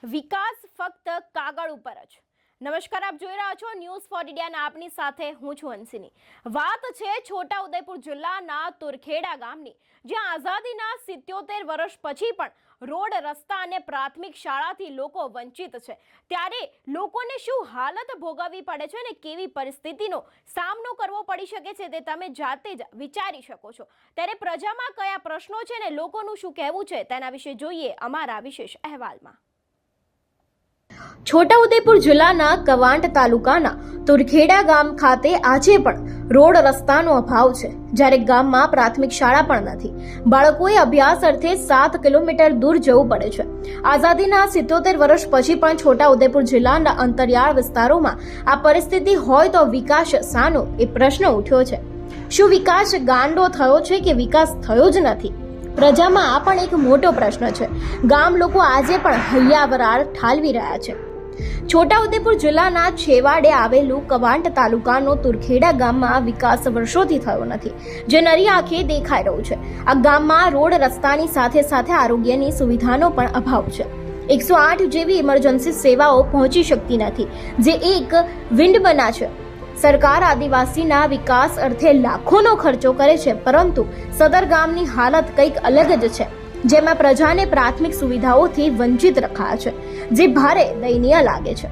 વિકાસ ફક્ત કાગળ ઉપર જ. નમસ્કાર, આપ જોઈ રહ્યા છો ન્યૂઝ ફોર ઇન્ડિયા અને આપની સાથે હું છું અંશિની. વાત છે છોટાઉદેપુર જિલ્લાના તુરખેડા ગામની, જ્યાં આઝાદીના 77 વર્ષ પછી પણ રોડ, રસ્તા અને પ્રાથમિક શાળાથી લોકો વંચિત છે. ત્યારે લોકોને શું હાલત ભોગવવી પડે છે અને કેવી પરિસ્થિતિનો સામનો કરવો પડી શકે છે તે તમે જાતે જ વિચારી શકો છો. ત્યારે પ્રજામાં કયા પ્રશ્નો છે અને લોકોનું શું કહેવું છે તેના વિશે જોઈએ અમારા વિશેષ અહેવાલમાં. છોટાઉદેપુર જિલ્લાના કવાંટ તાલુકાના તુરખેડા ગામ ખાતે આજે પણ રોડ, રસ્તાનો અભાવ છે. જ્યારે ગામમાં પ્રાથમિક શાળા પણ નથી. બાળકોએ અભ્યાસ અર્થે 7 કિલોમીટર દૂર જવું પડે છે. આઝાદીના 77 વર્ષ પછી પણ છોટાઉદેપુર જિલ્લાના અંતરિયાળ વિસ્તારોમાં આ પરિસ્થિતિ હોય તો વિકાસ શાનો એ પ્રશ્ન ઉઠ્યો છે. શું વિકાસ ગાંડો થયો છે કે વિકાસ થયો જ નથી? પ્રજામાં આ પણ એક મોટો પ્રશ્ન છે. ગામ લોકો આજે પણ હૈયાવરાળ ઠાલવી રહ્યા છે. છોટાઉદેપુર જિલ્લાના છેવાડે આવેલું કવાંટ તાલુકાનો તુરખેડા ગામમાં વિકાસ વર્ષોથી થયો નથી, જે નરી આંખે દેખાઈ રહ્યું છે. આ ગામમાં રોડ, રસ્તાની સાથે સાથે આરોગ્યની સુવિધાનો પણ અભાવ છે. 108 જેવી ઇમરજન્સી સેવાઓ પહોંચી શકતી નથી, જે એક વિંડબના છે. સરકાર આદિવાસીના વિકાસ અર્થે લાખોનો ખર્ચો કરે છે, પરંતુ સદર ગામની હાલત કંઈક અલગ જ છે, જેમાં પ્રજાને પ્રાથમિક સુવિધાઓથી વંચિત રખાયા છે, જે ભારે દયનીય લાગે છે.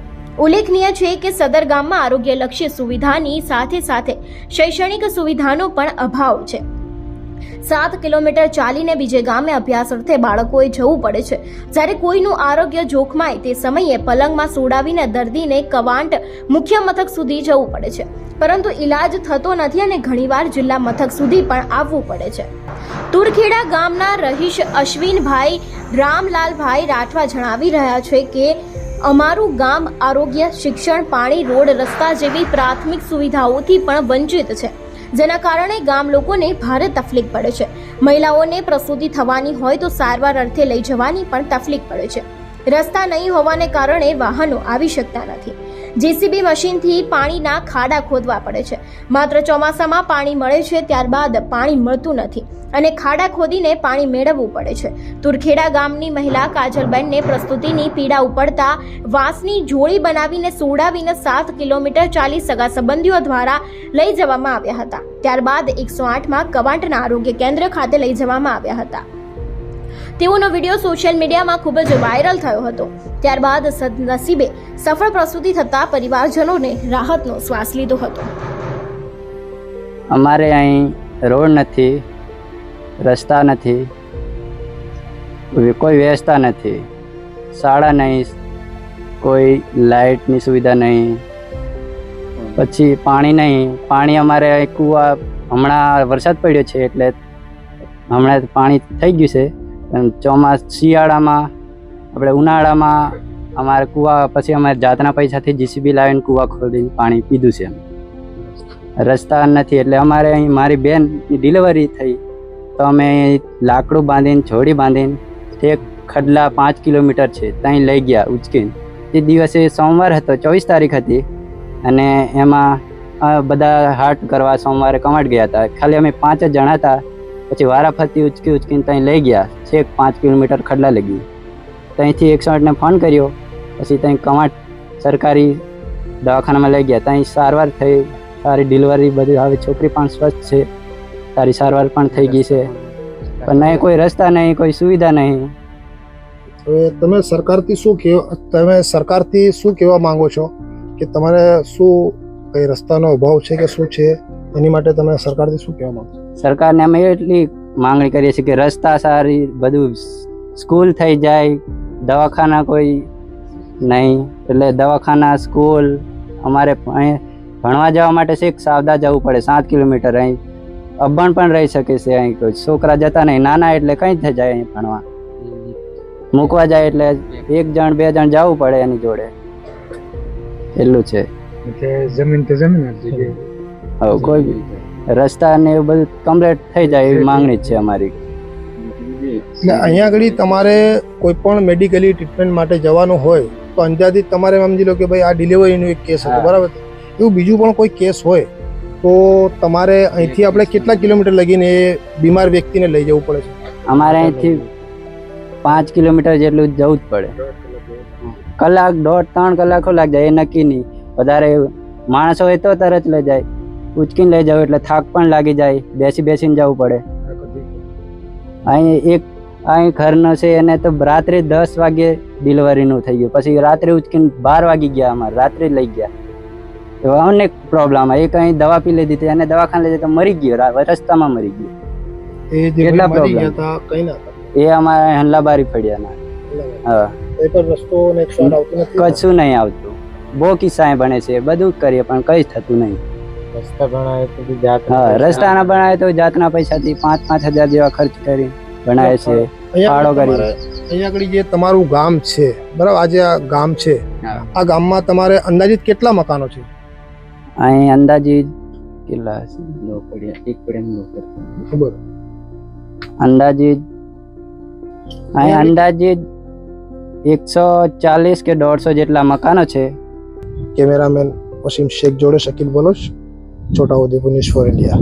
ઉલ્લેખનીય છે કે સદર ગામમાં આરોગ્યલક્ષી સુવિધાની સાથે સાથે શૈક્ષણિક સુવિધાનો પણ અભાવ છે. 7 કિલોમીટર ચાલીને બીજે ગામે અભ્યાસ અર્થે બાળકોએ જવું પડે છે. જ્યારે કોઈનું આરોગ્ય જોખમાય તે સમયે પલંગમાં સુડાવીને દર્દીને કવાંટ મુખ્ય મથક સુધી જવું પડે છે, પરંતુ ઈલાજ થતો નથી અને ઘણીવાર જિલ્લા મથક સુધી પણ આવવું પડે છે. તુરખેડા ગામના રહીશ અશ્વિનભાઈ રામલાલભાઈ રાઠવા જણાવી રહ્યા છે કે અમારું ગામ આરોગ્ય, શિક્ષણ, પાણી, રોડ, રસ્તા જેવી પ્રાથમિક સુવિધાઓથી પણ વંચિત છે, જેના કારણે ગામ લોકોને ભારે તકલીફ પડે છે. મહિલાઓને પ્રસૂતિ થવાની હોય તો સારવાર અર્થે લઈ જવાની પણ તકલીફ પડે છે. રસ્તા નહીં હોવાને કારણે વાહનો આવી શકતા નથી. જેસીબી મશીનથી પાણીના ખાડા ખોદવા પડે છે. માત્ર ચોમાસામાં પાણી મળે છે, ત્યારબાદ પાણી મળતું નથી અને ખાડા ખોદીને પાણી મેળવવું પડે છે. તુરખેડા ગામની મહિલા કાજલબેનને પ્રસ્તુતિની પીડા ઉપડતા વાંસની જોડી બનાવીને સોડાવીને 7 કિલોમીટર ચાલી સગા સંબંધીઓ દ્વારા લઈ જવામાં આવ્યા હતા. ત્યારબાદ 108માં કવાંટના આરોગ્ય કેન્દ્ર ખાતે લઈ જવામાં આવ્યા હતા. તેઓનો વિડીયો સોશિયલ મીડિયામાં ખૂબ જ વાયરલ થયો હતો. ત્યારબાદ સદનસીબે સફળ પ્રસૂતિ થતા પરિવારજનોને રાહતનો શ્વાસ લીધો હતો. અમારે અહીં રોડ નથી, રસ્તા નથી, કોઈ વ્યવસ્થા નથી, શાળા નહીં, કોઈ લાઇટની સુવિધા નહીં, પછી પાણી નહીં. પાણી અમારે કૂવા, હમણાં વરસાદ પડ્યો છે એટલે હમણાં પાણી થઈ ગયું છે. શિયાળામાં આપણે ઉનાળામાં અમારે કૂવા, પછી અમારે જાતના પૈસાથી જીસીબી લાવીને કૂવા ખોલીને પાણી પીધું છે. રસ્તા નથી એટલે અમારે અહીં મારી બેનની ડિલિવરી થઈ તો અમે લાકડું બાંધીને, જોડી બાંધીને તે ખડલા 5 કિલોમીટર છે ત્યાં લઈ ગયા ઉચકીને. તે દિવસે સોમવાર હતો, 24 તારીખ હતી અને એમાં બધા હાટ કરવા સોમવારે કમાડ ગયા હતા. ખાલી અમે 5 જ જણા હતા. પછી વારાફરતી ઉચકીને ત્યાં લઈ ગયા. છેક 5 કિલોમીટર ખડલા લઈ. ત્યાંથી 108ને ફોન કર્યો. પછી ત્યાં કમાટ સરકારી દવાખાનામાં લઈ ગયા. ત્યાં સારવાર થઈ, સારી ડિલિવરી બધી આવે, છોકરી પણ સ્વસ્થ છે, સારી સારવાર પણ થઈ ગઈ છે. પણ નહીં કોઈ રસ્તા નહીં, કોઈ સુવિધા નહીં. તમે સરકારથી શું કહેવા માંગો છો કે તમારે શું કઈ રસ્તાનો અભાવ છે કે શું છે, એની માટે તમે સરકારથી શું કહેવા માંગો છો? સરકારને અમે એટલી માંગણી કરીએ છીએ કે રસ્તા સારી, બધું સ્કૂલ થઈ જાય, દવાખાના કોઈ નહીં. એટલે દવાખાના, સ્કૂલ, અમારે અહીં ભણવા જવા માટે છેક સાવદા જવું પડે 7 કિલોમીટર. અહીં અભણ પણ રહી શકે છે. અહીં કોઈ છોકરા જતા નહીં, નાના એટલે કંઈ થઈ જાય અહીં ભણવા. મૂકવા જાય એટલે 1 જણ 2 જણ જવું પડે એની જોડે. એટલું છે. જમીન તો જમીન હવે કોઈ રસ્તા ને એવું બધું કમ્પ્લીટ થઈ જાય એવી માંગણી છે અમારી. અહીંયા આગળ તમારે કોઈ પણ મેડિકલી ટ્રીટમેન્ટ માટે જવાનું હોય તો અંદાજિત તમારે સમજી લો કે ભાઈ આ ડિલિવરીનો એક કેસ હતો, બરાબર? એવું બીજું પણ કોઈ કેસ હોય તો તમારે અહીંથી આપણે કેટલા કિલોમીટર લગીને એ બીમાર વ્યક્તિને લઈ જવું પડે છે? અમારે અહીંથી 5 કિલોમીટર જેટલું જવું જ પડે. કલાક 1.5-3 કલાકો લાગી જાય, એ નક્કી નહીં. વધારે માણસ હોય તો તરત લઈ જાય, ઉચકીને લઈ જાવ એટલે થાક પણ લાગી જાય, બેસીને જવું પડે. અહીં ઘરનો છે એને તો રાત્રે 10 વાગે ડિલિવરીનું થઈ ગયું, પછી રાત્રે ઉચકીને 12 વાગી ગયા, અમારે રાત્રે લઈ ગયા. તો અનેક પ્રોબ્લેમ. એક અહીં દવા પી લીધી હતી અને દવાખાને લઈ જતા મરી ગયો, રસ્તામાં મરી ગયો. એ જે કેટલા ભાઈ મરી problem? ગયા હતા કઈ ના હતા? એ અમારે હલ્લાબારી ફળિયાના. હા, એ પર રસ્તો ને એક શોટ આવતું નથી. કશું નહીં આવતું. બહુ કિસ્સા બને છે, બધું જ કરીએ પણ કઈ થતું નહીં. રસ્તા બનાવે તો બી જાત હા, રસ્તાના બનાવે તો જાતના પૈસાથી 5-5 હજાર જેવા ખર્ચ કરી બનાવે છે. અહીંયા ફાળો આગળ અહીંયા આગળ જે તમારું ગામ છે, બરાબર, આ જે આ ગામ છે, હા. આ ગામમાં તમારે અંદાજિત કેટલા મકાનો છે? અહીં અંદાજિત કેટલા હશે? ખબર? અંદાજિત અહીં અંદાજિત 140 કે 150 જેટલા મકાનો છે. કેમેરામેન વસીમ શેખ જોડે Shakeel Baloch, Chhota Udepur news for India.